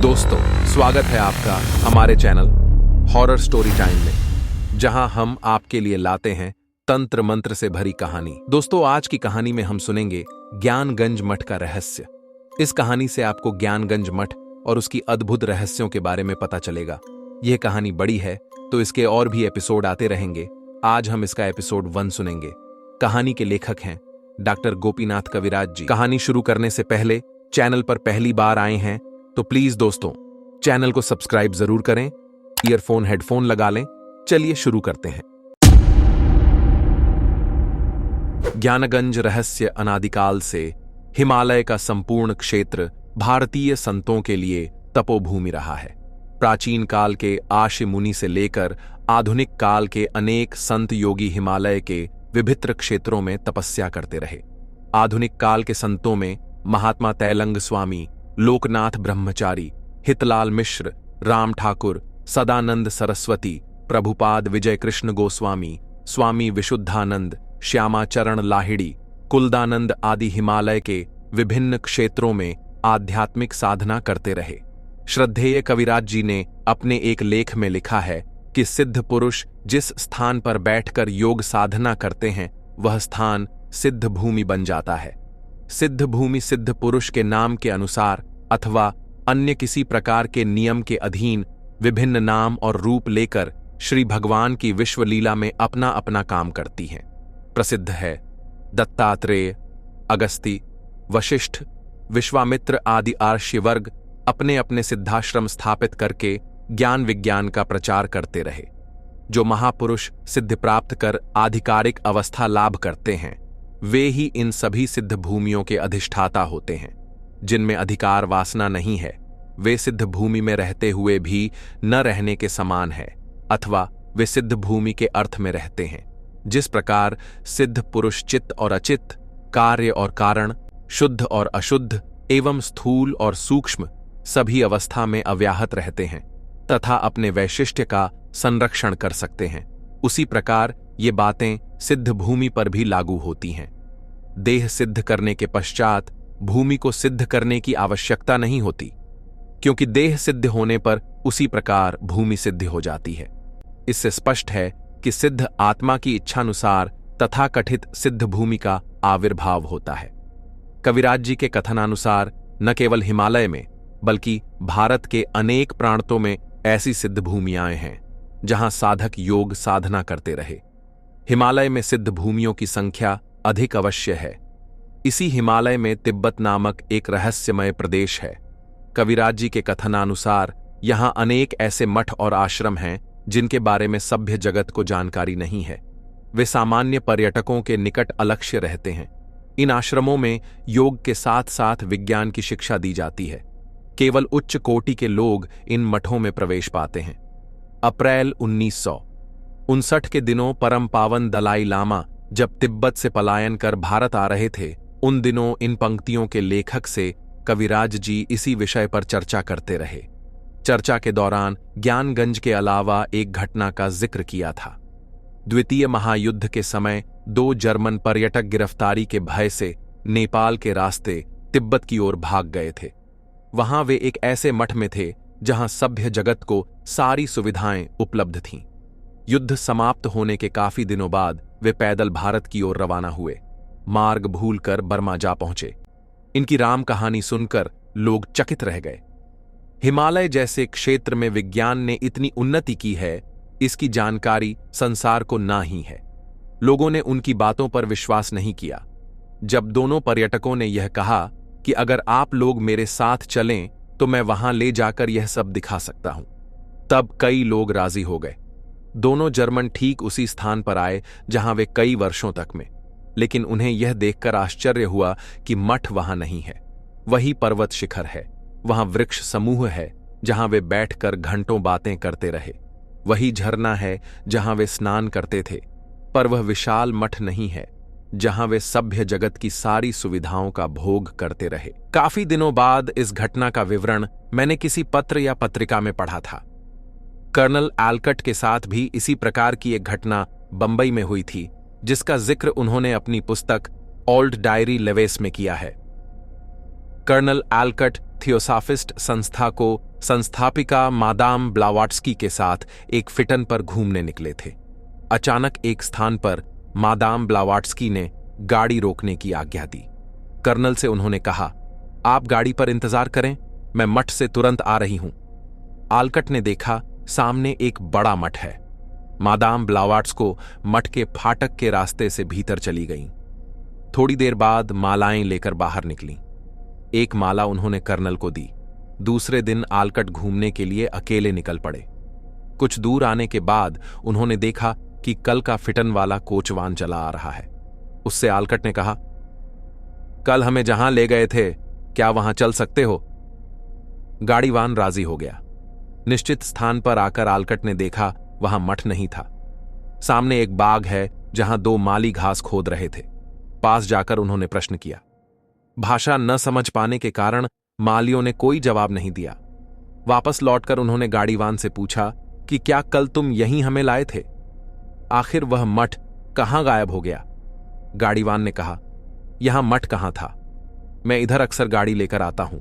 दोस्तों, स्वागत है आपका हमारे चैनल हॉरर स्टोरी टाइम में, जहां हम आपके लिए लाते हैं तंत्र मंत्र से भरी कहानी। दोस्तों, आज की कहानी में हम सुनेंगे ज्ञानगंज मठ का रहस्य। इस कहानी से आपको ज्ञानगंज मठ और उसकी अद्भुत रहस्यों के बारे में पता चलेगा। यह कहानी बड़ी है तो इसके और भी एपिसोड आते रहेंगे। आज हम इसका एपिसोड 1 सुनेंगे। कहानी के लेखक हैं डॉक्टर गोपीनाथ कविराज जी। कहानी शुरू करने से पहले चैनल पर पहली बार आए हैं तो प्लीज दोस्तों, चैनल को सब्सक्राइब जरूर करें, ईयरफोन हेडफोन लगा लें। चलिए शुरू करते हैं। ज्ञानगंज रहस्य अनादिकाल से हिमालय का संपूर्ण क्षेत्र भारतीय संतों के लिए तपोभूमि रहा है। प्राचीन काल के आशि मुनि से लेकर आधुनिक काल के अनेक संत योगी हिमालय के विभिन्न क्षेत्रों में तपस्या करते रहे। आधुनिक काल के संतों में महात्मा तैलंग स्वामी, लोकनाथ ब्रह्मचारी, हितलाल मिश्र, राम ठाकुर, सदानंद सरस्वती, प्रभुपाद विजय कृष्ण गोस्वामी, स्वामी विशुद्धानंद, श्यामाचरण लाहिड़ी, कुलदानंद आदि हिमालय के विभिन्न क्षेत्रों में आध्यात्मिक साधना करते रहे। श्रद्धेय कविराज जी ने अपने एक लेख में लिखा है कि सिद्ध पुरुष जिस स्थान पर बैठकर योग साधना करते हैं वह स्थान सिद्ध भूमि बन जाता है। सिद्ध भूमि सिद्ध पुरुष के नाम के अनुसार अथवा अन्य किसी प्रकार के नियम के अधीन विभिन्न नाम और रूप लेकर श्री भगवान की विश्वलीला में अपना अपना काम करती हैं। प्रसिद्ध है दत्तात्रेय, अगस्ती, वशिष्ठ, विश्वामित्र आदि आर्षि वर्ग अपने अपने सिद्धाश्रम स्थापित करके ज्ञान विज्ञान का प्रचार करते रहे। जो महापुरुष सिद्धि प्राप्त कर आधिकारिक अवस्था लाभ करते हैं वे ही इन सभी सिद्ध भूमियों के अधिष्ठाता होते हैं। जिनमें अधिकार वासना नहीं है वे सिद्ध भूमि में रहते हुए भी न रहने के समान है, अथवा वे सिद्ध भूमि के अर्थ में रहते हैं। जिस प्रकार सिद्ध पुरुष चित्त और अचित्त, कार्य और कारण, शुद्ध और अशुद्ध एवं स्थूल और सूक्ष्म सभी अवस्था में अव्याहत रहते हैं तथा अपने वैशिष्ट्य का संरक्षण कर सकते हैं, उसी प्रकार ये बातें सिद्ध भूमि पर भी लागू होती हैं। देह सिद्ध करने के पश्चात भूमि को सिद्ध करने की आवश्यकता नहीं होती, क्योंकि देह सिद्ध होने पर उसी प्रकार भूमि सिद्ध हो जाती है। इससे स्पष्ट है कि सिद्ध आत्मा की इच्छानुसार तथाकथित सिद्ध भूमि का आविर्भाव होता है। कविराज जी के कथनानुसार न केवल हिमालय में बल्कि भारत के अनेक प्रांतों में ऐसी सिद्ध भूमियां हैं जहां साधक योग साधना करते रहे। हिमालय में सिद्ध भूमियों की संख्या अधिक अवश्य है। इसी हिमालय में तिब्बत नामक एक रहस्यमय प्रदेश है। कविराज जी के कथनानुसार यहां अनेक ऐसे मठ और आश्रम हैं जिनके बारे में सभ्य जगत को जानकारी नहीं है। वे सामान्य पर्यटकों के निकट अलक्ष्य रहते हैं। इन आश्रमों में योग के साथ साथ विज्ञान की शिक्षा दी जाती है। केवल उच्च कोटि के लोग इन मठों में प्रवेश पाते हैं। अप्रैल 1959 के दिनों परम पावन दलाई लामा जब तिब्बत से पलायन कर भारत आ रहे थे, उन दिनों इन पंक्तियों के लेखक से कविराज जी इसी विषय पर चर्चा करते रहे। चर्चा के दौरान ज्ञानगंज के अलावा एक घटना का जिक्र किया था। द्वितीय महायुद्ध के समय 2 जर्मन पर्यटक गिरफ्तारी के भय से नेपाल के रास्ते तिब्बत की ओर भाग गए थे। वहां वे एक ऐसे मठ में थे जहां सभ्य जगत को सारी सुविधाएं उपलब्ध थीं। युद्ध समाप्त होने के काफी दिनों बाद वे पैदल भारत की ओर रवाना हुए। मार्ग भूलकर बर्मा जा पहुंचे। इनकी राम कहानी सुनकर लोग चकित रह गए। हिमालय जैसे क्षेत्र में विज्ञान ने इतनी उन्नति की है, इसकी जानकारी संसार को ना ही है। लोगों ने उनकी बातों पर विश्वास नहीं किया। जब दोनों पर्यटकों ने यह कहा कि अगर आप लोग मेरे साथ चलें तो मैं वहां ले जाकर यह सब दिखा सकता हूं, तब कई लोग राजी हो गए। दोनों जर्मन ठीक उसी स्थान पर आए जहां वे कई वर्षों तक में, लेकिन उन्हें यह देखकर आश्चर्य हुआ कि मठ वहां नहीं है। वही पर्वत शिखर है, वहां वृक्ष समूह है जहां वे बैठकर घंटों बातें करते रहे। वही झरना है जहां वे स्नान करते थे, पर वह विशाल मठ नहीं है जहां वे सभ्य जगत की सारी सुविधाओं का भोग करते रहे। काफी दिनों बाद इस घटना का विवरण मैंने किसी पत्र या पत्रिका में पढ़ा था। कर्नल आल्कट के साथ भी इसी प्रकार की एक घटना बंबई में हुई थी, जिसका जिक्र उन्होंने अपनी पुस्तक ओल्ड डायरी लेवेस में किया है। कर्नल आल्कट थियोसाफिस्ट संस्था को संस्थापिका मादाम ब्लावाट्स्की के साथ एक फिटन पर घूमने निकले थे। अचानक एक स्थान पर मादाम ब्लावाट्स्की ने गाड़ी रोकने की आज्ञा दी। कर्नल से उन्होंने कहा, आप गाड़ी पर इंतजार करें, मैं मठ से तुरंत आ रही हूं। आलकट ने देखा सामने एक बड़ा मठ है। मादाम ब्लावाट्स को मठ के फाटक के रास्ते से भीतर चली गईं। थोड़ी देर बाद मालाएं लेकर बाहर निकलीं। एक माला उन्होंने कर्नल को दी। दूसरे दिन आलकट घूमने के लिए अकेले निकल पड़े। कुछ दूर आने के बाद उन्होंने देखा कि कल का फिटन वाला कोचवान चला आ रहा है। उससे आलकट ने कहा, कल हमें जहां ले गए थे, क्या वहां चल सकते हो? गाड़ीवान राजी हो गया। निश्चित स्थान पर आकर आलकट ने देखा वहां मठ नहीं था। सामने एक बाग है जहां दो माली घास खोद रहे थे। पास जाकर उन्होंने प्रश्न किया। भाषा न समझ पाने के कारण मालियों ने कोई जवाब नहीं दिया। वापस लौटकर उन्होंने गाड़ीवान से पूछा कि क्या कल तुम यहीं हमें लाए थे? आखिर वह मठ कहां गायब हो गया? गाड़ीवान ने कहा, यहां मठ कहां था? मैं इधर अक्सर गाड़ी लेकर आता हूं।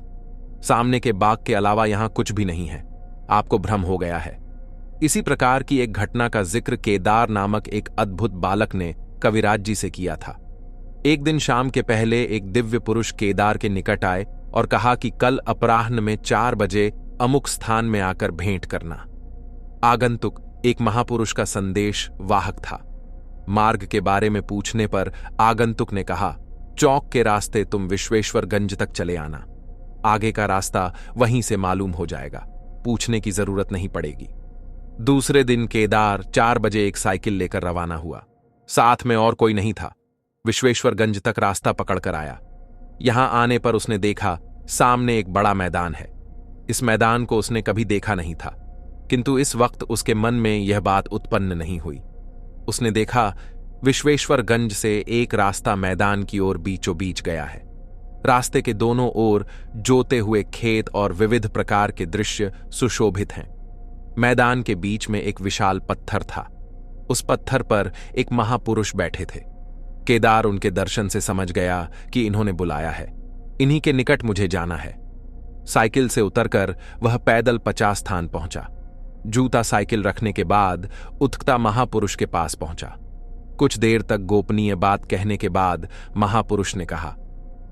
सामने के बाग के अलावा यहां कुछ भी नहीं है। आपको भ्रम हो गया है। इसी प्रकार की एक घटना का जिक्र केदार नामक एक अद्भुत बालक ने कविराज जी से किया था। एक दिन शाम के पहले एक दिव्य पुरुष केदार के निकट आए और कहा कि कल अपराह्न में 4 बजे अमुक स्थान में आकर भेंट करना। आगंतुक एक महापुरुष का संदेश वाहक था। मार्ग के बारे में पूछने पर आगंतुक ने कहा, चौक के रास्ते तुम विश्वेश्वरगंज तक चले आना। आगे का रास्ता वहीं से मालूम हो जाएगा, पूछने की जरूरत नहीं पड़ेगी। दूसरे दिन केदार 4 बजे एक साइकिल लेकर रवाना हुआ। साथ में और कोई नहीं था। विश्वेश्वरगंज तक रास्ता पकड़कर आया। यहां आने पर उसने देखा सामने एक बड़ा मैदान है। इस मैदान को उसने कभी देखा नहीं था, किंतु इस वक्त उसके मन में यह बात उत्पन्न नहीं हुई। उसने देखा विश्वेश्वरगंज से एक रास्ता मैदान की ओर बीचों बीच गया है। रास्ते के दोनों ओर जोते हुए खेत और विविध प्रकार के दृश्य सुशोभित हैं। मैदान के बीच में एक विशाल पत्थर था। उस पत्थर पर एक महापुरुष बैठे थे। केदार उनके दर्शन से समझ गया कि इन्होंने बुलाया है, इन्हीं के निकट मुझे जाना है। साइकिल से उतरकर वह पैदल 50 स्थान पहुंचा। जूता साइकिल रखने के बाद उत्कता महापुरुष के पास पहुंचा। कुछ देर तक गोपनीय बात कहने के बाद महापुरुष ने कहा,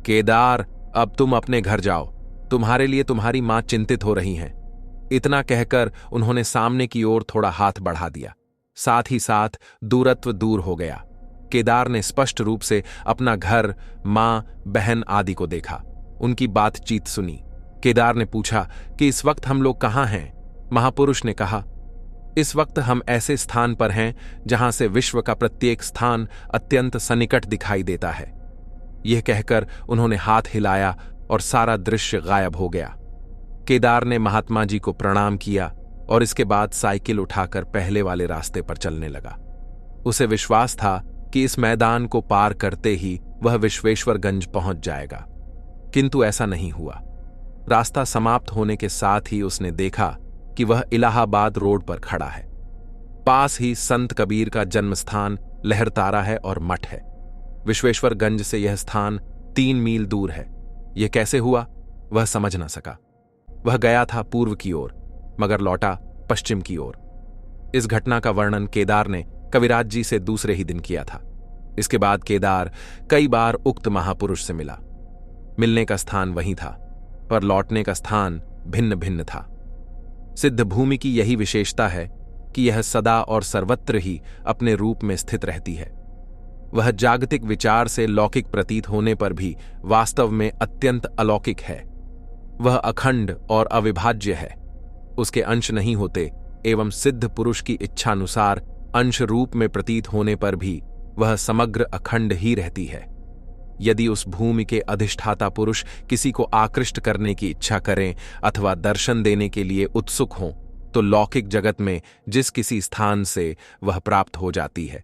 केदार, अब तुम अपने घर जाओ, तुम्हारे लिए तुम्हारी मां चिंतित हो रही हैं। इतना कहकर उन्होंने सामने की ओर थोड़ा हाथ बढ़ा दिया। साथ ही साथ दूरत्व दूर हो गया। केदार ने स्पष्ट रूप से अपना घर, मां, बहन आदि को देखा। उनकी बातचीत सुनी। केदार ने पूछा कि इस वक्त हम लोग कहां हैं? महापुरुष ने कहा, इस वक्त हम ऐसे स्थान पर हैं जहां से विश्व का प्रत्येक स्थान अत्यंत सन्निकट दिखाई देता है। यह कहकर उन्होंने हाथ हिलाया और सारा दृश्य गायब हो गया। केदार ने महात्मा जी को प्रणाम किया और इसके बाद साइकिल उठाकर पहले वाले रास्ते पर चलने लगा। उसे विश्वास था कि इस मैदान को पार करते ही वह विश्वेश्वरगंज पहुंच जाएगा, किंतु ऐसा नहीं हुआ। रास्ता समाप्त होने के साथ ही उसने देखा कि वह इलाहाबाद रोड पर खड़ा है। पास ही संत कबीर का जन्मस्थान लहरतारा है और मठ है। विश्वेश्वरगंज से यह स्थान 3 मील दूर है। यह कैसे हुआ, वह समझ न सका। वह गया था पूर्व की ओर, मगर लौटा पश्चिम की ओर। इस घटना का वर्णन केदार ने कविराज जी से दूसरे ही दिन किया था। इसके बाद केदार कई बार उक्त महापुरुष से मिला। मिलने का स्थान वही था, पर लौटने का स्थान भिन्न भिन्न था। सिद्ध भूमि की यही विशेषता है कि यह सदा और सर्वत्र ही अपने रूप में स्थित रहती है। वह जागतिक विचार से लौकिक प्रतीत होने पर भी वास्तव में अत्यंत अलौकिक है। वह अखंड और अविभाज्य है। उसके अंश नहीं होते एवं सिद्ध पुरुष की इच्छानुसार अंश रूप में प्रतीत होने पर भी वह समग्र अखंड ही रहती है। यदि उस भूमि के अधिष्ठाता पुरुष किसी को आकृष्ट करने की इच्छा करें अथवा दर्शन देने के लिए उत्सुक हों, तो लौकिक जगत में जिस किसी स्थान से वह प्राप्त हो जाती है।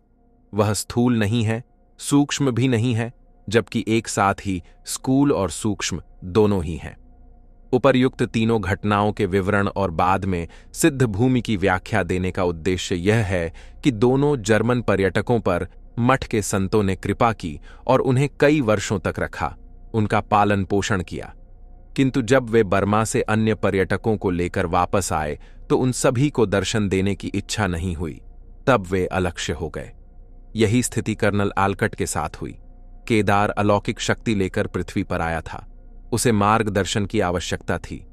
वह स्थूल नहीं है, सूक्ष्म भी नहीं है, जबकि एक साथ ही स्थूल और सूक्ष्म दोनों ही हैं। उपर्युक्त तीनों घटनाओं के विवरण और बाद में सिद्ध भूमि की व्याख्या देने का उद्देश्य यह है कि दोनों जर्मन पर्यटकों पर मठ के संतों ने कृपा की और उन्हें कई वर्षों तक रखा, उनका पालन पोषण किया। किंतु जब वे बर्मा से अन्य पर्यटकों को लेकर वापस आए तो उन सभी को दर्शन देने की इच्छा नहीं हुई। तब वे अलक्ष्य हो गए। यही स्थिति कर्नल आलकट के साथ हुई। केदार अलौकिक शक्ति लेकर पृथ्वी पर आया था। उसे मार्गदर्शन की आवश्यकता थी।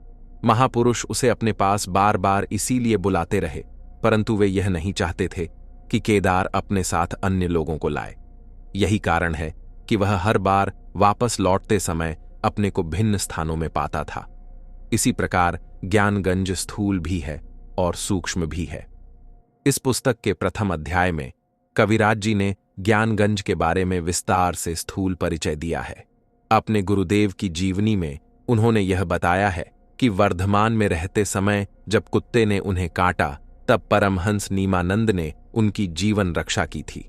महापुरुष उसे अपने पास बार बार इसीलिए बुलाते रहे, परंतु वे यह नहीं चाहते थे कि केदार अपने साथ अन्य लोगों को लाए। यही कारण है कि वह हर बार वापस लौटते समय अपने को भिन्न स्थानों में पाता था। इसी प्रकार ज्ञानगंज स्थूल भी है और सूक्ष्म भी है। इस पुस्तक के प्रथम अध्याय में कविराज जी ने ज्ञानगंज के बारे में विस्तार से स्थूल परिचय दिया है। अपने गुरुदेव की जीवनी में उन्होंने यह बताया है कि वर्धमान में रहते समय जब कुत्ते ने उन्हें काटा तब परमहंस नीमानंद ने उनकी जीवन रक्षा की थी।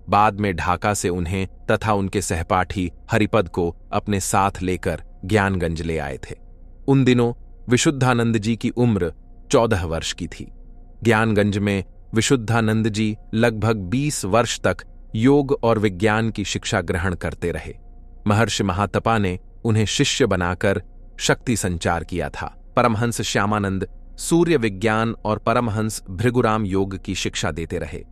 बाद में ढाका से उन्हें तथा उनके सहपाठी हरिपद को अपने साथ लेकर ज्ञानगंज ले आए थे। उन दिनों विशुद्धानंद जी की उम्र 14 वर्ष की थी। ज्ञानगंज में विशुद्धानंद जी लगभग 20 वर्ष तक योग और विज्ञान की शिक्षा ग्रहण करते रहे। महर्षि महातपा ने उन्हें शिष्य बनाकर शक्ति संचार किया था। परमहंस श्यामानंद सूर्य विज्ञान और परमहंस भृगुराम योग की शिक्षा देते रहे।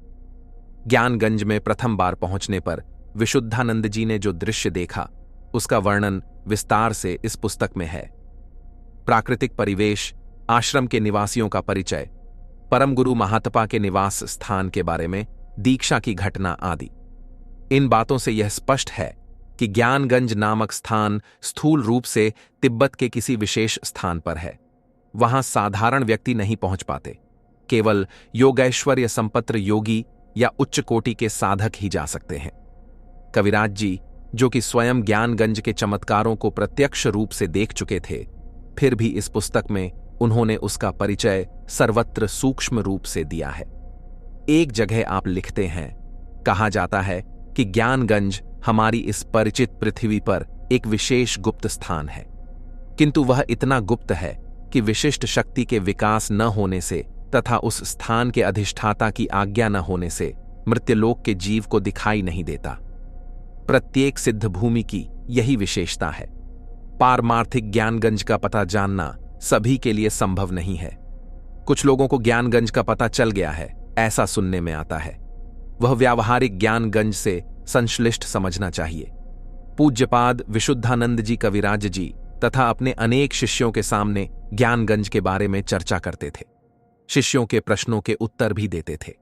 ज्ञानगंज में प्रथम बार पहुंचने पर विशुद्धानंद जी ने जो दृश्य देखा उसका वर्णन विस्तार से इस पुस्तक में है। प्राकृतिक परिवेश, आश्रम के निवासियों का परिचय, परम गुरु महातपा के निवास स्थान के बारे में, दीक्षा की घटना आदि। इन बातों से यह स्पष्ट है कि ज्ञानगंज नामक स्थान स्थूल रूप से तिब्बत के किसी विशेष स्थान पर है। वहां साधारण व्यक्ति नहीं पहुंच पाते। केवल योगैश्वर्य संपन्न योगी या उच्च कोटि के साधक ही जा सकते हैं। कविराज जी, जो कि स्वयं ज्ञानगंज के चमत्कारों को प्रत्यक्ष रूप से देख चुके थे, फिर भी इस पुस्तक में उन्होंने उसका परिचय सर्वत्र सूक्ष्म रूप से दिया है। एक जगह आप लिखते हैं, कहा जाता है कि ज्ञानगंज हमारी इस परिचित पृथ्वी पर एक विशेष गुप्त स्थान है, किंतु वह इतना गुप्त है कि विशिष्ट शक्ति के विकास न होने से तथा उस स्थान के अधिष्ठाता की आज्ञा न होने से मृत्युलोक के जीव को दिखाई नहीं देता। प्रत्येक सिद्ध भूमि की यही विशेषता है। पारमार्थिक ज्ञानगंज का पता जानना सभी के लिए संभव नहीं है। कुछ लोगों को ज्ञानगंज का पता चल गया है, ऐसा सुनने में आता है। वह व्यावहारिक ज्ञानगंज से संश्लिष्ट समझना चाहिए। पूज्यपाद विशुद्धानंद जी कविराज जी तथा अपने अनेक शिष्यों के सामने ज्ञानगंज के बारे में चर्चा करते थे। शिष्यों के प्रश्नों के उत्तर भी देते थे।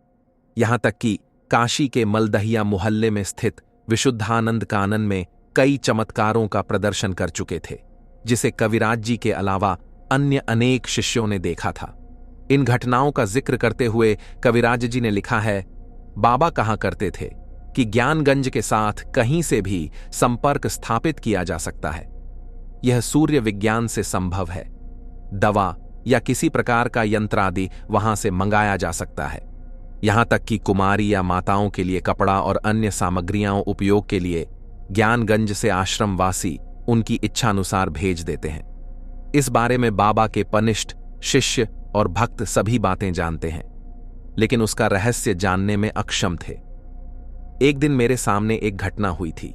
यहां तक कि काशी के मलदहिया मोहल्ले में स्थित विशुद्धानंद कानन में कई चमत्कारों का प्रदर्शन कर चुके थे, जिसे कविराज जी के अलावा अन्य अनेक शिष्यों ने देखा था। इन घटनाओं का जिक्र करते हुए कविराज जी ने लिखा है, बाबा कहा करते थे कि ज्ञानगंज के साथ कहीं से भी संपर्क स्थापित किया जा सकता है। यह सूर्य विज्ञान से संभव है। दवा या किसी प्रकार का यंत्र आदि वहां से मंगाया जा सकता है। यहां तक कि कुमारी या माताओं के लिए कपड़ा और अन्य सामग्रियां उपयोग के लिए ज्ञानगंज से आश्रमवासी उनकी इच्छानुसार भेज देते हैं। इस बारे में बाबा के पनिष्ठ शिष्य और भक्त सभी बातें जानते हैं, लेकिन उसका रहस्य जानने में अक्षम थे। एक दिन मेरे सामने एक घटना हुई थी।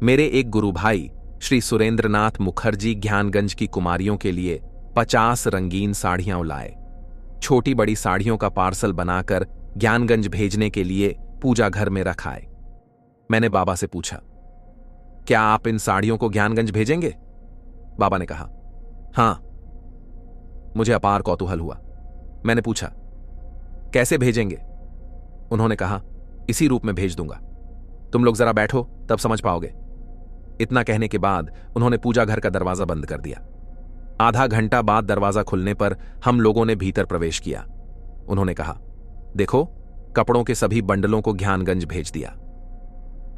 मेरे एक गुरु भाई श्री सुरेंद्रनाथ मुखर्जी ज्ञानगंज की कुमारियों के लिए 50 रंगीन साड़ियां लाए। छोटी बड़ी साड़ियों का पार्सल बनाकर ज्ञानगंज भेजने के लिए पूजा घर में रखाए। मैंने बाबा से पूछा, क्या आप इन साड़ियों को ज्ञानगंज भेजेंगे? बाबा ने कहा, हां। मुझे अपार कौतूहल हुआ। मैंने पूछा, कैसे भेजेंगे? उन्होंने कहा, इसी रूप में भेज दूंगा, तुम लोग जरा बैठो तब समझ पाओगे। इतना कहने के बाद उन्होंने पूजा घर का दरवाजा बंद कर दिया। आधा घंटा बाद दरवाजा खुलने पर हम लोगों ने भीतर प्रवेश किया। उन्होंने कहा, देखो, कपड़ों के सभी बंडलों को ज्ञानगंज भेज दिया।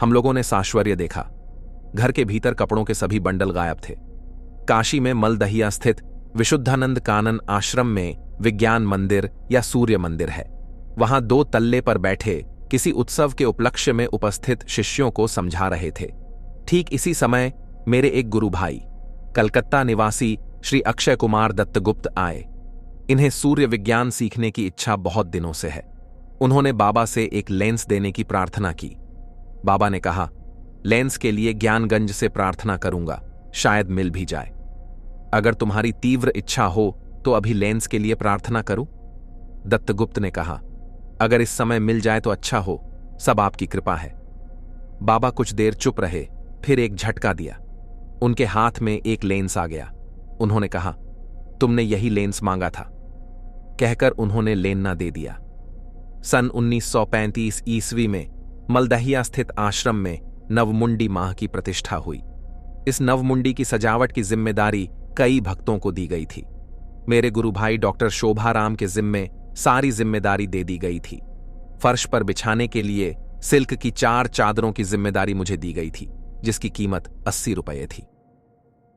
हम लोगों ने साश्वर्य देखा। घर के भीतर कपड़ों के सभी बंडल गायब थे। काशी में मलदहिया स्थित विशुद्धानंद कानन आश्रम में विज्ञान मंदिर या सूर्य मंदिर है। वहां 2 तल्ले पर बैठे किसी उत्सव के उपलक्ष्य में उपस्थित शिष्यों को समझा रहे थे। ठीक इसी समय मेरे एक गुरु भाई कलकत्ता निवासी श्री अक्षय कुमार दत्तगुप्त आए। इन्हें सूर्य विज्ञान सीखने की इच्छा बहुत दिनों से है। उन्होंने बाबा से एक लेंस देने की प्रार्थना की। बाबा ने कहा, लेंस के लिए ज्ञानगंज से प्रार्थना करूंगा, शायद मिल भी जाए। अगर तुम्हारी तीव्र इच्छा हो तो अभी लेंस के लिए प्रार्थना करूं? दत्तगुप्त ने कहा, अगर इस समय मिल जाए तो अच्छा हो, सब आपकी कृपा है। बाबा कुछ देर चुप रहे, फिर एक झटका दिया। उनके हाथ में एक लेंस आ गया। उन्होंने कहा, तुमने यही लेंस मांगा था। कहकर उन्होंने लेन्ना दे दिया। सन 1935 ईस्वी में मलदहिया स्थित आश्रम में नवमुंडी माह की प्रतिष्ठा हुई। इस नवमुंडी की सजावट की जिम्मेदारी कई भक्तों को दी गई थी। मेरे गुरु भाई डॉक्टर शोभाराम के जिम्मे सारी जिम्मेदारी दे दी गई थी। फर्श पर बिछाने के लिए सिल्क की 4 चादरों की जिम्मेदारी मुझे दी गई थी, जिसकी कीमत 80 रुपये थी।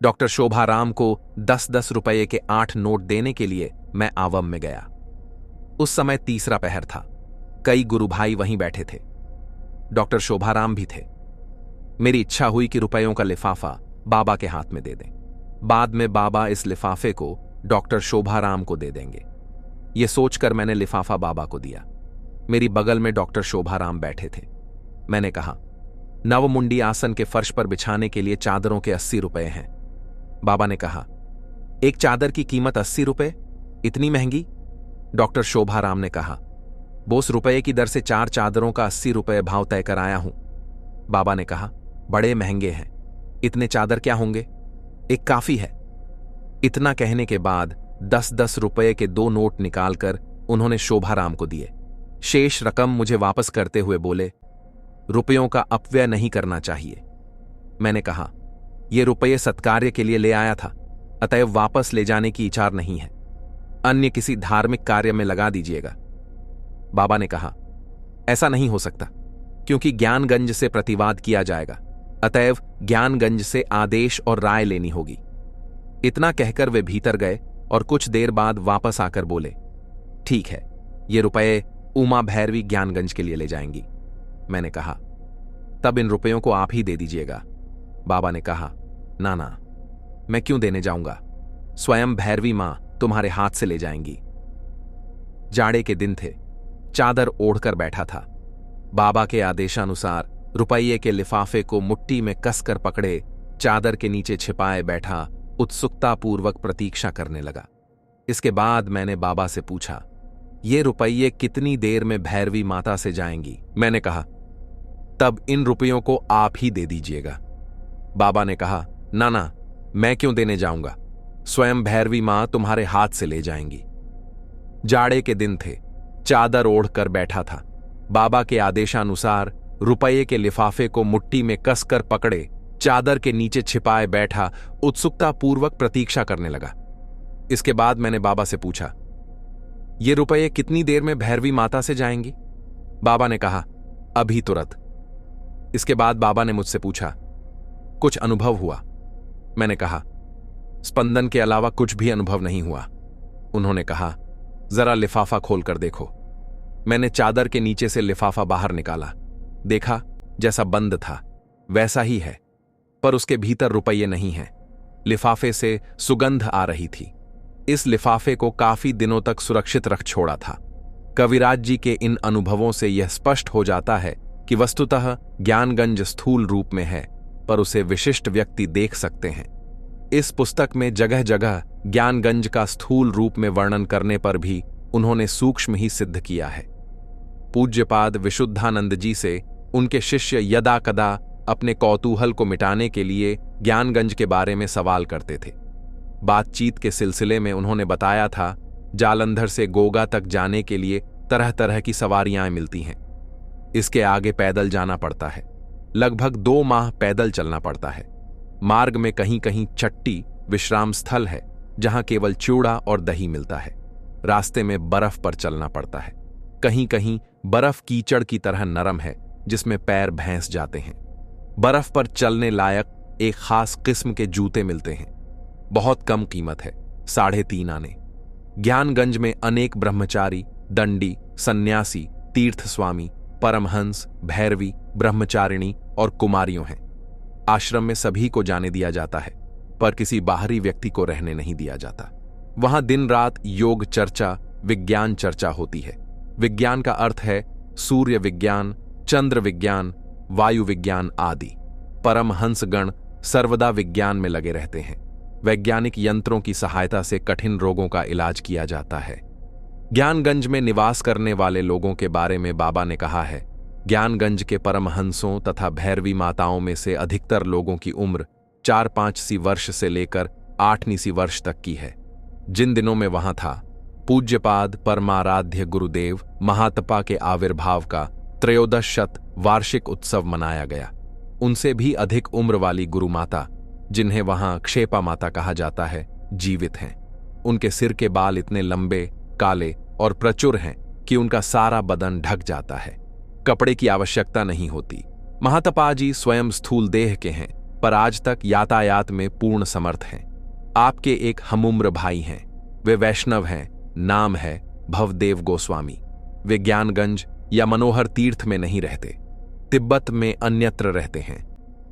डॉक्टर शोभाराम को 10-10 रुपये के 8 नोट देने के लिए मैं आवम में गया। उस समय तीसरा पहर था। कई गुरु भाई वहीं बैठे थे। डॉक्टर शोभाराम भी थे। मेरी इच्छा हुई कि रुपयों का लिफाफा बाबा के हाथ में दे दें। बाद में बाबा इस लिफाफे को डॉक्टर शोभाराम को दे देंगे। यह सोचकर मैंने लिफाफा बाबा को दिया। मेरी बगल में डॉक्टर शोभाराम बैठे थे। मैंने कहा, नवमुंडी आसन के फर्श पर बिछाने के लिए चादरों के 80 रुपये हैं। बाबा ने कहा, एक चादर की कीमत 80 रुपये? इतनी महंगी? डॉक्टर शोभाराम ने कहा, बोस रुपये की दर से 4 चादरों का 80 रुपये भाव तय कराया हूं। बाबा ने कहा, बड़े महंगे हैं, इतने चादर क्या होंगे, एक काफी है। इतना कहने के बाद 10-10 रुपये के 2 नोट निकालकर उन्होंने शोभाराम को दिए। शेष रकम मुझे वापस करते हुए बोले, रुपयों का अपव्यय नहीं करना चाहिए। मैंने कहा, ये रुपये सत्कार्य के लिए ले आया था, अतएव वापस ले जाने की विचार नहीं है। अन्य किसी धार्मिक कार्य में लगा दीजिएगा। बाबा ने कहा, ऐसा नहीं हो सकता, क्योंकि ज्ञानगंज से प्रतिवाद किया जाएगा, अतएव ज्ञानगंज से आदेश और राय लेनी होगी। इतना कहकर वे भीतर गए और कुछ देर बाद वापस आकर बोले, ठीक है, ये रुपये उमा भैरवी ज्ञानगंज के लिए ले जाएंगी। मैंने कहा, तब इन रुपयों को आप ही दे दीजिएगा। बाबा ने कहा, ना ना, मैं क्यों देने जाऊंगा, स्वयं भैरवी मां तुम्हारे हाथ से ले जाएंगी। जाड़े के दिन थे। चादर ओढ़कर बैठा था। बाबा के आदेशानुसार रुपये के लिफाफे को मुट्ठी में कसकर पकड़े, चादर के नीचे छिपाए बैठा उत्सुकतापूर्वक प्रतीक्षा करने लगा। इसके बाद मैंने बाबा से पूछा, ये रुपये कितनी देर में भैरवी माता से जाएंगी? मैंने कहा, तब इन रुपयों को आप ही दे दीजिएगा। बाबा ने कहा, ना ना, मैं क्यों देने जाऊंगा, स्वयं भैरवी मां तुम्हारे हाथ से ले जाएंगी। जाड़े के दिन थे। चादर ओढ़कर बैठा था। बाबा के आदेशानुसार रुपये के लिफाफे को मुट्ठी में कसकर पकड़े, चादर के नीचे छिपाए बैठा उत्सुकतापूर्वक प्रतीक्षा करने लगा। इसके बाद मैंने बाबा से पूछा, ये रुपये कितनी देर में भैरवी माता से जाएंगी? बाबा ने कहा, अभी तुरंत। इसके बाद बाबा ने मुझसे पूछा, कुछ अनुभव हुआ? मैंने कहा, स्पंदन के अलावा कुछ भी अनुभव नहीं हुआ। उन्होंने कहा, जरा लिफाफा खोलकर देखो। मैंने चादर के नीचे से लिफाफा बाहर निकाला। देखा, जैसा बंद था वैसा ही है, पर उसके भीतर रुपये नहीं हैं। लिफाफे से सुगंध आ रही थी। इस लिफाफे को काफी दिनों तक सुरक्षित रख छोड़ा था। कविराज जी के इन अनुभवों से यह स्पष्ट हो जाता है कि वस्तुतः ज्ञानगंज स्थूल रूप में है, पर उसे विशिष्ट व्यक्ति देख सकते हैं। इस पुस्तक में जगह जगह ज्ञानगंज का स्थूल रूप में वर्णन करने पर भी उन्होंने सूक्ष्म ही सिद्ध किया है। पूज्यपाद विशुद्धानंद जी से उनके शिष्य यदा कदा अपने कौतूहल को मिटाने के लिए ज्ञानगंज के बारे में सवाल करते थे। बातचीत के सिलसिले में उन्होंने बताया था, जालंधर से गोगा तक जाने के लिए तरह तरह की सवारियां मिलती हैं। इसके आगे पैदल जाना पड़ता है। लगभग 2 माह पैदल चलना पड़ता है। मार्ग में कहीं कहीं चट्टी विश्राम स्थल है, जहां केवल चूड़ा और दही मिलता है। रास्ते में बर्फ पर चलना पड़ता है। कहीं कहीं बर्फ कीचड़ की तरह नरम है, जिसमें पैर भैंस जाते हैं। बर्फ पर चलने लायक एक खास किस्म के जूते मिलते हैं। बहुत कम कीमत है, 3.5 आने। ज्ञानगंज में अनेक ब्रह्मचारी, दंडी, सन्यासी, तीर्थ स्वामी, परमहंस, भैरवी, ब्रह्मचारिणी और कुमारियों हैं। आश्रम में सभी को जाने दिया जाता है, पर किसी बाहरी व्यक्ति को रहने नहीं दिया जाता। वहां दिन रात योग चर्चा, विज्ञान चर्चा होती है। विज्ञान का अर्थ है सूर्य विज्ञान, चंद्र विज्ञान, वायु विज्ञान आदि। परमहंसगण सर्वदा विज्ञान में लगे रहते हैं। वैज्ञानिक यंत्रों की सहायता से कठिन रोगों का इलाज किया जाता है। ज्ञानगंज में निवास करने वाले लोगों के बारे में बाबा ने कहा है, ज्ञानगंज के परमहंसों तथा भैरवी माताओं में से अधिकतर लोगों की उम्र 4-5 वर्ष से लेकर 8 वर्ष तक की है। जिन दिनों में वहां था, पूज्यपाद परमाराध्य गुरुदेव महातपा के आविर्भाव का 1300 वार्षिक उत्सव मनाया गया। उनसे भी अधिक उम्र वाली गुरु माता, जिन्हें वहां क्षेपा माता कहा जाता है, जीवित हैं। उनके सिर के बाल इतने लंबे, काले और प्रचुर हैं कि उनका सारा बदन ढक जाता है। कपड़े की आवश्यकता नहीं होती। महातपा जी स्वयं स्थूल देह के हैं, पर आज तक यातायात में पूर्ण समर्थ हैं। आपके एक हमुम्र भाई हैं, वे वैष्णव हैं, नाम है भवदेव गोस्वामी। वे ज्ञानगंज या मनोहर तीर्थ में नहीं रहते, तिब्बत में अन्यत्र रहते हैं।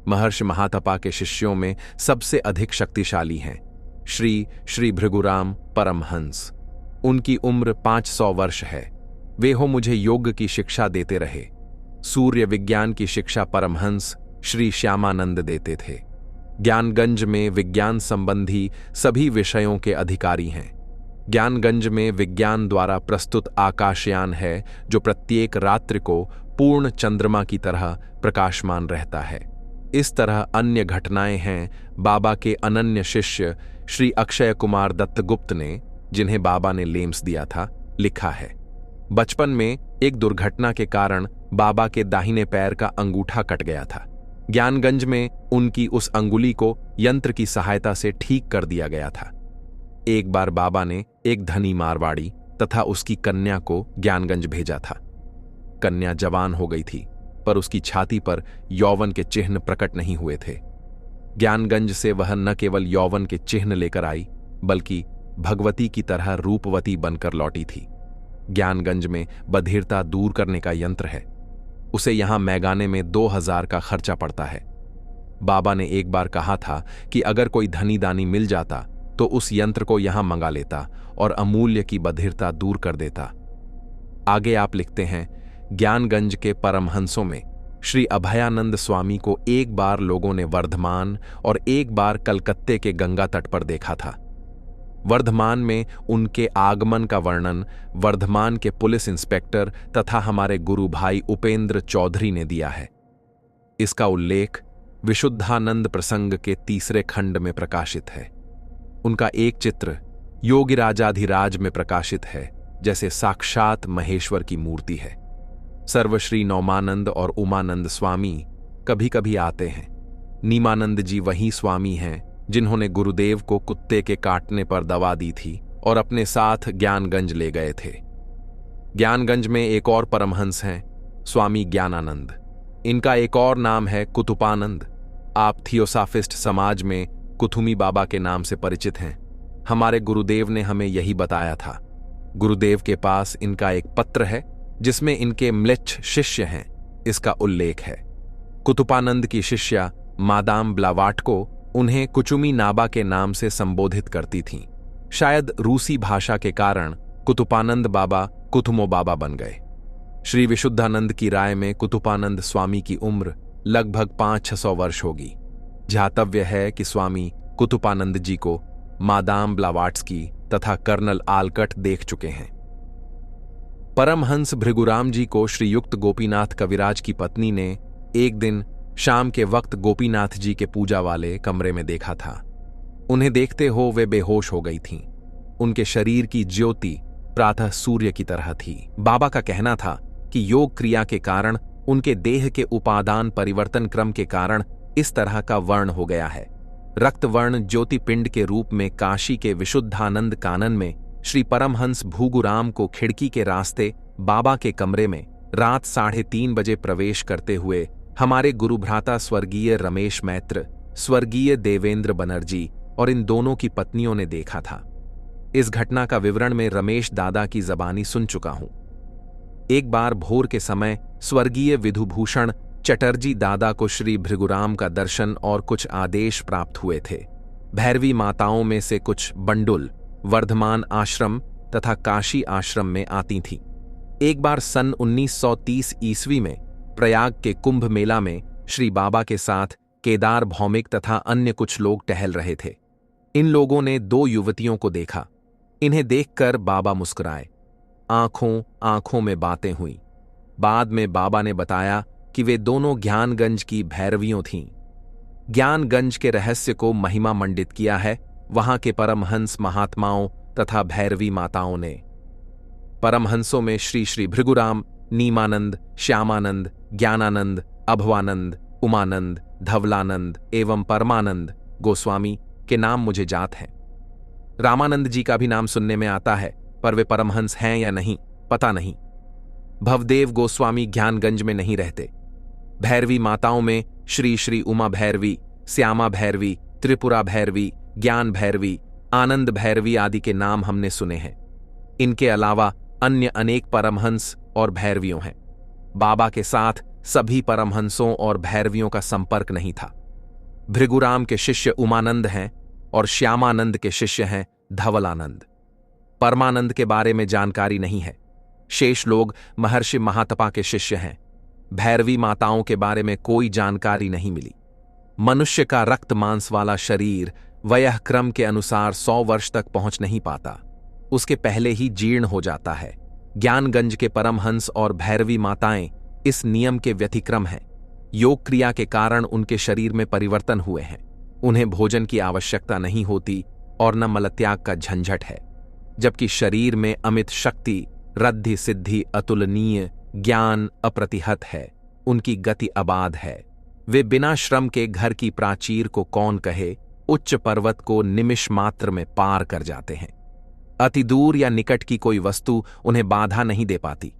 महर्षि महातपा के शिष्यों में सबसे अधिक शक्तिशाली हैं श्री भृगुराम परमहंस। उनकी उम्र 500 वर्ष है। वे हो मुझे योग की शिक्षा देते रहे। सूर्य विज्ञान की शिक्षा परमहंस श्री श्यामानंद देते थे। ज्ञानगंज में विज्ञान संबंधी सभी विषयों के अधिकारी हैं। ज्ञानगंज में विज्ञान द्वारा प्रस्तुत आकाशयान है, जो प्रत्येक रात्रि को पूर्ण चंद्रमा की तरह प्रकाशमान रहता है। इस तरह अन्य घटनाएं हैं बाबा के अनन्य शिष्य श्री अक्षय कुमार दत्तगुप्त ने, जिन्हें बाबा ने लेम्स दिया था, लिखा है। बचपन में एक दुर्घटना के कारण बाबा के दाहिने पैर का अंगूठा कट गया था। ज्ञानगंज में उनकी उस अंगुली को यंत्र की सहायता से ठीक कर दिया गया था। एक बार बाबा ने एक धनी मारवाड़ी तथा उसकी कन्या को ज्ञानगंज भेजा था। कन्या जवान हो गई थी, पर उसकी छाती पर यौवन के चिन्ह प्रकट नहीं हुए थे। ज्ञानगंज से वह न केवल यौवन के चिन्ह लेकर आई, बल्कि भगवती की तरह रूपवती बनकर लौटी थी। ज्ञानगंज में बधिरता दूर करने का यंत्र है। उसे यहां मैगाने में 2000 का खर्चा पड़ता है। बाबा ने एक बार कहा था कि अगर कोई धनी दानी मिल जाता तो उस यंत्र को यहां मंगा लेता और अमूल्य की बधिरता दूर कर देता। आगे आप लिखते हैं, ज्ञानगंज के परमहंसों में श्री अभयानंद स्वामी को एक बार लोगों ने वर्धमान और एक बार कलकत्ते के गंगा तट पर देखा था। वर्धमान में उनके आगमन का वर्णन वर्धमान के पुलिस इंस्पेक्टर तथा हमारे गुरु भाई उपेंद्र चौधरी ने दिया है। इसका उल्लेख विशुद्धानंद प्रसंग के 3 खंड में प्रकाशित है। उनका एक चित्र योगिराजाधिराज में प्रकाशित है, जैसे साक्षात महेश्वर की मूर्ति है। सर्वश्री नौमानंद और उमानंद स्वामी कभी कभी आते हैं। नीमानंद जी वही स्वामी हैं जिन्होंने गुरुदेव को कुत्ते के काटने पर दवा दी थी और अपने साथ ज्ञानगंज ले गए थे। ज्ञानगंज में एक और परमहंस हैं, स्वामी ज्ञानानंद। इनका एक और नाम है कुतुपानंद। आप थियोसाफिस्ट समाज में कुथुमी बाबा के नाम से परिचित हैं। हमारे गुरुदेव ने हमें यही बताया था। गुरुदेव के पास इनका एक पत्र है जिसमें इनके म्लेच्छ शिष्य हैं, इसका उल्लेख है। कुतुपानंद की शिष्या मादाम ब्लावाटको उन्हें कुचुमी नाबा के नाम से संबोधित करती थीं। शायद रूसी भाषा के कारण कुतुपानंद बाबा कुथुमो बाबा बन गए। श्री विशुद्धानंद की राय में कुतुपानंद स्वामी की उम्र लगभग 500-600 वर्ष होगी। ध्यातव्य है कि स्वामी कुतुपानंद जी को मादाम ब्लावाट्स्की तथा कर्नल आलकट देख चुके हैं। परमहंस भृगुराम जी को श्रीयुक्त गोपीनाथ कविराज की पत्नी ने एक दिन शाम के वक्त गोपीनाथ जी के पूजा वाले कमरे में देखा था। उन्हें देखते हो वे बेहोश हो गई थीं। उनके शरीर की ज्योति प्रातः सूर्य की तरह थी। बाबा का कहना था कि योग क्रिया के कारण उनके देह के उपादान परिवर्तन क्रम के कारण इस तरह का वर्ण हो गया है। रक्त वर्ण ज्योति पिंड के रूप में काशी के विशुद्धानंद कानन में श्री परमहंस भूगुराम को खिड़की के रास्ते बाबा के कमरे में रात 3:30 बजे प्रवेश करते हुए हमारे गुरु भ्राता स्वर्गीय रमेश मैत्र, स्वर्गीय देवेंद्र बनर्जी और इन दोनों की पत्नियों ने देखा था। इस घटना का विवरण मैं रमेश दादा की जबानी सुन चुका हूं। एक बार भोर के समय स्वर्गीय विधुभूषण चटर्जी दादा को श्री भृगुराम का दर्शन और कुछ आदेश प्राप्त हुए थे। भैरवी माताओं में से कुछ बंडुल वर्धमान आश्रम तथा काशी आश्रम में आती थीं। एक बार सन 1930 ईस्वी में प्रयाग के कुंभ मेला में श्री बाबा के साथ केदार भौमिक तथा अन्य कुछ लोग टहल रहे थे। इन लोगों ने 2 युवतियों को देखा। इन्हें देखकर बाबा मुस्कुराए। आंखों आंखों में बातें हुईं। बाद में बाबा ने बताया कि वे दोनों ज्ञानगंज की भैरवियों थीं। ज्ञानगंज के रहस्य को महिमा मंडित किया है वहां के परमहंस महात्माओं तथा भैरवी माताओं ने। परमहंसों में श्री श्री भृगुराम, नीमानंद, श्यामानंद, ज्ञानानंद, अभवानंद, उमानंद, धवलानंद एवं परमानंद गोस्वामी के नाम मुझे जात हैं। रामानंद जी का भी नाम सुनने में आता है, पर वे परमहंस हैं या नहीं पता नहीं। भवदेव गोस्वामी ज्ञानगंज में नहीं रहते। भैरवी माताओं में श्री श्री उमा भैरवी, श्यामा भैरवी, त्रिपुरा भैरवी, ज्ञान भैरवी, आनंद भैरवी आदि के नाम हमने सुने हैं। इनके अलावा अन्य अनेक परमहंस और भैरवियों हैं। बाबा के साथ सभी परमहंसों और भैरवियों का संपर्क नहीं था। भृगुराम के शिष्य उमानंद हैं और श्यामानंद के शिष्य हैं धवलानंद। परमानंद के बारे में जानकारी नहीं है। शेष लोग महर्षि महातपा के शिष्य हैं। भैरवी माताओं के बारे में कोई जानकारी नहीं मिली। मनुष्य का रक्त मांस वाला शरीर वयः क्रम के अनुसार 100 वर्ष तक पहुंच नहीं पाता, उसके पहले ही जीर्ण हो जाता है। ज्ञानगंज के परमहंस और भैरवी माताएं इस नियम के व्यतिक्रम हैं। योग क्रिया के कारण उनके शरीर में परिवर्तन हुए हैं। उन्हें भोजन की आवश्यकता नहीं होती और न मलत्याग का झंझट है, जबकि शरीर में अमित शक्ति, रद्धि सिद्धि अतुलनीय, ज्ञान अप्रतिहत है। उनकी गति अबाध है। वे बिना श्रम के घर की प्राचीर को कौन कहे, उच्च पर्वत को निमिष मात्र में पार कर जाते हैं। अति दूर या निकट की कोई वस्तु उन्हें बाधा नहीं दे पाती।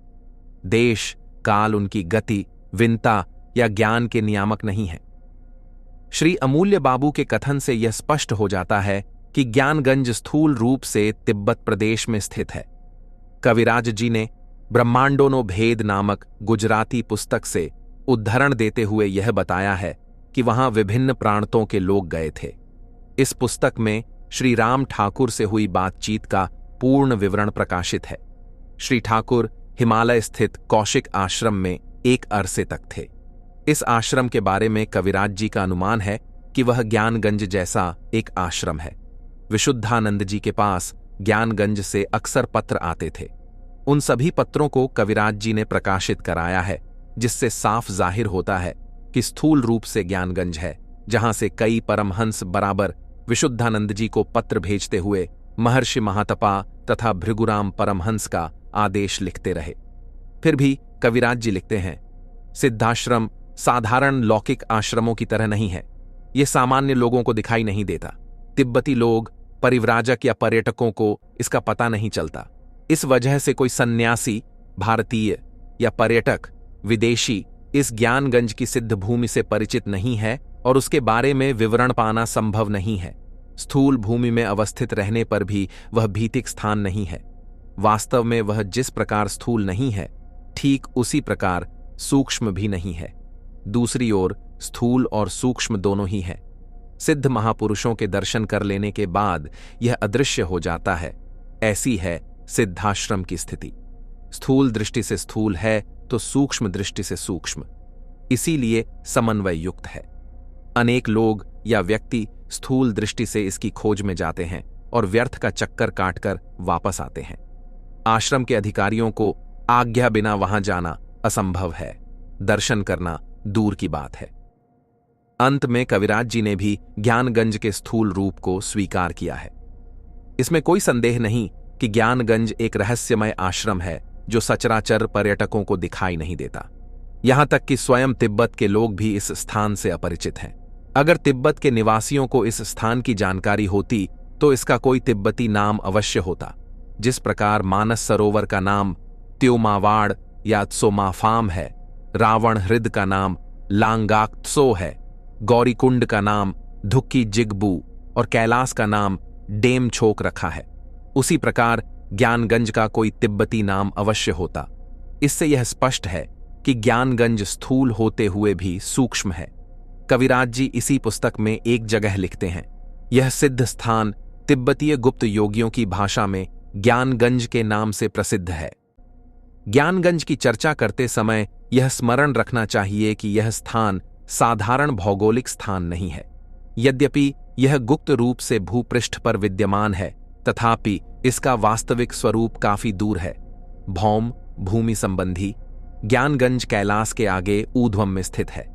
देश काल उनकी गति, विनता या ज्ञान के नियामक नहीं है। श्री अमूल्य बाबू के कथन से यह स्पष्ट हो जाता है कि ज्ञानगंज स्थूल रूप से तिब्बत प्रदेश में स्थित है। कविराज जी ने ब्रह्मांडोनो भेद नामक गुजराती पुस्तक से उद्धरण देते हुए यह बताया है कि वहां विभिन्न प्रांतों के लोग गए थे। इस पुस्तक में श्री राम ठाकुर से हुई बातचीत का पूर्ण विवरण प्रकाशित है। श्री ठाकुर हिमालय स्थित कौशिक आश्रम में एक अरसे तक थे। इस आश्रम के बारे में कविराज जी का अनुमान है कि वह ज्ञानगंज जैसा एक आश्रम है। विशुद्धानंद जी के पास ज्ञानगंज से अक्सर पत्र आते थे। उन सभी पत्रों को कविराज जी ने प्रकाशित कराया है, जिससे साफ जाहिर होता है कि स्थूल रूप से ज्ञानगंज है, जहां से कई परमहंस बराबर विशुद्धानंद जी को पत्र भेजते हुए महर्षि महातपा तथा भृगुराम परमहंस का आदेश लिखते रहे। फिर भी कविराज जी लिखते हैं, सिद्धाश्रम साधारण लौकिक आश्रमों की तरह नहीं है। यह सामान्य लोगों को दिखाई नहीं देता। तिब्बती लोग, परिव्राजक या पर्यटकों को इसका पता नहीं चलता। इस वजह से कोई सन्यासी, भारतीय या पर्यटक, विदेशी इस ज्ञानगंज की सिद्ध भूमि से परिचित नहीं है और उसके बारे में विवरण पाना संभव नहीं है। स्थूल भूमि में अवस्थित रहने पर भी वह भीतिक स्थान नहीं है। वास्तव में वह जिस प्रकार स्थूल नहीं है, ठीक उसी प्रकार सूक्ष्म भी नहीं है। दूसरी ओर स्थूल और सूक्ष्म दोनों ही है। सिद्ध महापुरुषों के दर्शन कर लेने के बाद यह अदृश्य हो जाता है। ऐसी है सिद्धाश्रम की स्थिति। स्थूल दृष्टि से स्थूल है तो सूक्ष्म दृष्टि से सूक्ष्म, इसीलिए समन्वय युक्त है। अनेक लोग या व्यक्ति स्थूल दृष्टि से इसकी खोज में जाते हैं और व्यर्थ का चक्कर काटकर वापस आते हैं। आश्रम के अधिकारियों को आज्ञा बिना वहां जाना असंभव है। दर्शन करना दूर की बात है। अंत में कविराज जी ने भी ज्ञानगंज के स्थूल रूप को स्वीकार किया है। इसमें कोई संदेह नहीं कि ज्ञानगंज एक रहस्यमय आश्रम है जो सचराचर पर्यटकों को दिखाई नहीं देता। यहां तक कि स्वयं तिब्बत के लोग भी इस स्थान से अपरिचित हैं। अगर तिब्बत के निवासियों को इस स्थान की जानकारी होती तो इसका कोई तिब्बती नाम अवश्य होता। जिस प्रकार मानस सरोवर का नाम त्योमावाड़ या त्सोमाफाम है, रावण हृद का नाम लांगाक्त्सो है, गौरीकुंड का नाम धुक्की जिगबू और कैलाश का नाम डेमछोक रखा है, उसी प्रकार ज्ञानगंज का कोई तिब्बती नाम अवश्य होता। इससे यह स्पष्ट है कि ज्ञानगंज स्थूल होते हुए भी सूक्ष्म है। कविराज जी इसी पुस्तक में एक जगह लिखते हैं, यह सिद्ध स्थान तिब्बतीय गुप्त योगियों की भाषा में ज्ञानगंज के नाम से प्रसिद्ध है। ज्ञानगंज की चर्चा करते समय यह स्मरण रखना चाहिए कि यह स्थान साधारण भौगोलिक स्थान नहीं है। यद्यपि यह गुप्त रूप से भूपृष्ठ पर विद्यमान है, तथापि इसका वास्तविक स्वरूप काफी दूर है। भौम भूमि संबंधी ज्ञानगंज कैलाश के आगे ऊर्ध्वम में स्थित है,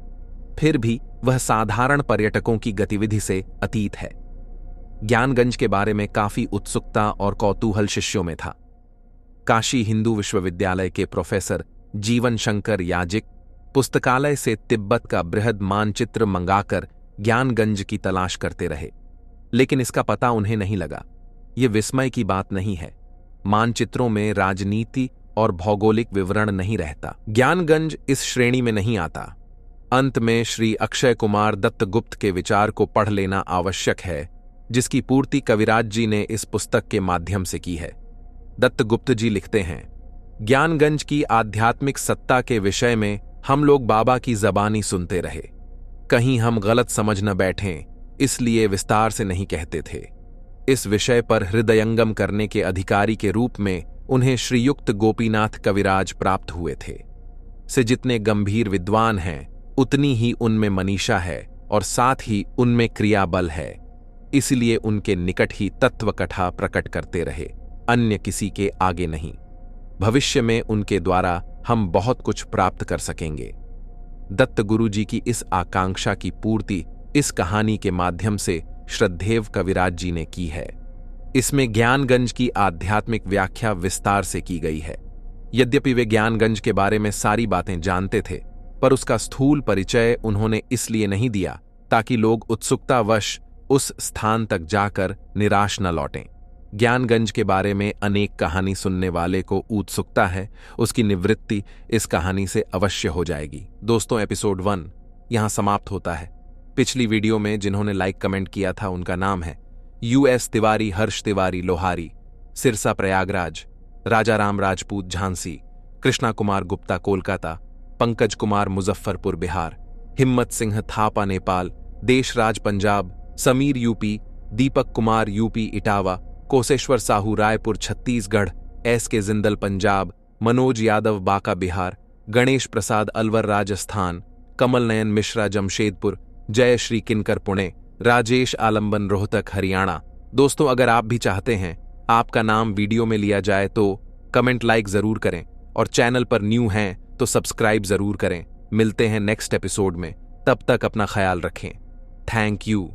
फिर भी वह साधारण पर्यटकों की गतिविधि से अतीत है। ज्ञानगंज के बारे में काफी उत्सुकता और कौतूहल शिष्यों में था। काशी हिंदू विश्वविद्यालय के प्रोफेसर जीवन शंकर याजिक पुस्तकालय से तिब्बत का बृहद मानचित्र मंगाकर ज्ञानगंज की तलाश करते रहे, लेकिन इसका पता उन्हें नहीं लगा। ये विस्मय की बात नहीं है। मानचित्रों में राजनीति और भौगोलिक विवरण नहीं रहता। ज्ञानगंज इस श्रेणी में नहीं आता। अंत में श्री अक्षय कुमार दत्तगुप्त के विचार को पढ़ लेना आवश्यक है, जिसकी पूर्ति कविराज जी ने इस पुस्तक के माध्यम से की है। दत्तगुप्त जी लिखते हैं, ज्ञानगंज की आध्यात्मिक सत्ता के विषय में हम लोग बाबा की जबानी सुनते रहे। कहीं हम गलत समझ न बैठें, इसलिए विस्तार से नहीं कहते थे। इस विषय पर हृदयंगम करने के अधिकारी के रूप में उन्हें श्रीयुक्त गोपीनाथ कविराज प्राप्त हुए थे। से जितने गंभीर विद्वान हैं, उतनी ही उनमें मनीषा है और साथ ही उनमें क्रियाबल है। इसलिए उनके निकट ही तत्वकथा प्रकट करते रहे, अन्य किसी के आगे नहीं। भविष्य में उनके द्वारा हम बहुत कुछ प्राप्त कर सकेंगे। दत्त गुरु जी की इस आकांक्षा की पूर्ति इस कहानी के माध्यम से श्रद्धेव कविराज जी ने की है। इसमें ज्ञानगंज की आध्यात्मिक व्याख्या विस्तार से की गई है। यद्यपि वे ज्ञानगंज के बारे में सारी बातें जानते थे, पर उसका स्थूल परिचय उन्होंने इसलिए नहीं दिया ताकि लोग उत्सुकतावश उस स्थान तक जाकर निराश न लौटें। ज्ञानगंज के बारे में अनेक कहानी सुनने वाले को उत्सुकता है, उसकी निवृत्ति इस कहानी से अवश्य हो जाएगी। दोस्तों, एपिसोड 1 यहां समाप्त होता है। पिछली वीडियो में जिन्होंने लाइक कमेंट किया था उनका नाम है US तिवारी, हर्ष तिवारी लोहारी, सिरसा प्रयागराज, राजा राम राजपूत झांसी, कृष्णा कुमार गुप्ता कोलकाता, पंकज कुमार मुजफ्फरपुर बिहार, हिम्मत Singh Thapa Nepal, Deshraj Punjab, Sameer UP, Deepak Kumar UP Etawah, कोसेश्वर Sahu Raipur Chhattisgarh, SK Jindal Punjab, Manoj Yadav Banka Bihar, Ganesh Prasad Alwar Rajasthan, Kamal Nayan Mishra Jamshedpur, जय श्री किनकर पुणे, राजेश आलंबन रोहतक हरियाणा। दोस्तों, अगर आप भी चाहते हैं आपका नाम वीडियो में लिया जाए तो कमेंट लाइक जरूर करें और चैनल पर न्यू हैं तो सब्सक्राइब जरूर करें। मिलते हैं नेक्स्ट एपिसोड में, तब तक अपना ख्याल रखें। Thank you.